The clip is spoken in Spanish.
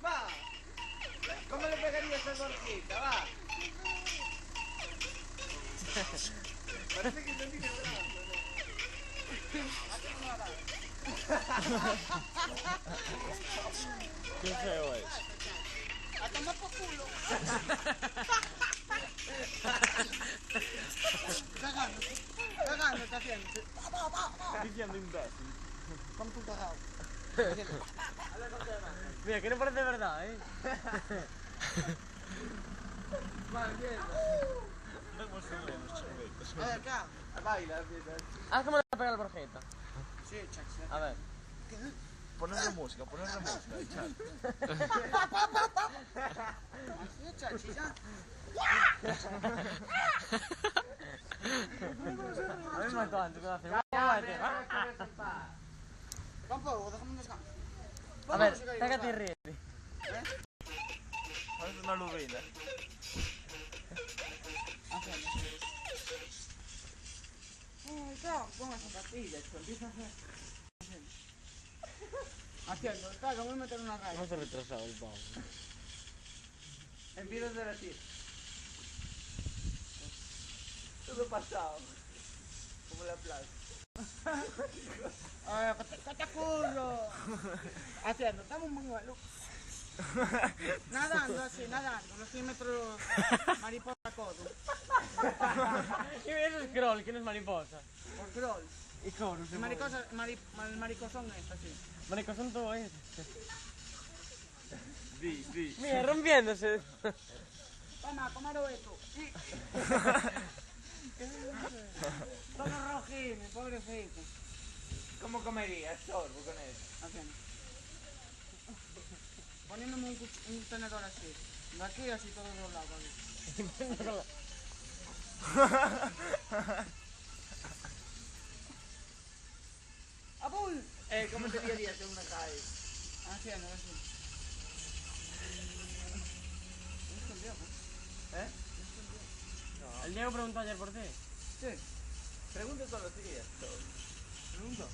va. ¿Cómo le pegarías a Gorjita? Va. Parece que no tiene brazo, Qué feo es. ¡A tomar por culo! Cagando, cagando está haciendo. Diciendo imbécil. Como tú cagado. Mira, que no parece verdad, ¿eh? Mal, bien. Vamos a ver los chorritos. Acá. Baila, mira. Haz como le pega el Borjeta. Sí, chachi. A ver. Poner la música, chat. Así es, chachi, ya. A mí me mató antes, ¿qué hace? Tampoco, déjame un descanso. A ver, sácate y ríete. Es una lubina. Ponga zapatillas, empieza a hacer. Haciendo, claro, voy a meter una raya. No se ha retrasado el pavo. Empieza a hacer así. Todo pasado. Como la plaza. ¡Catacurro! Haciendo, dame un buñuelo. Nadando así, nadando. Los 100 metros mariposa codo. ¿Qué es scroll? ¿Quién es mariposa? Por crawl. ¿Y cómo no se El maricosón es así. Maricosón todo es. Di. Mira, rompiéndose. Toma, comaro esto. Sí. Todos rojines, pobrecito. ¿Cómo comerías sorbo con eso? Haciendo. Poniéndome un tenedor así. De aquí así todos los lados. ¡Abul! ¿Cómo te dirías en una calle? Haciendo, así. El Diego preguntó ayer por ti. Sí. Pregunta todos los días. Pregunto.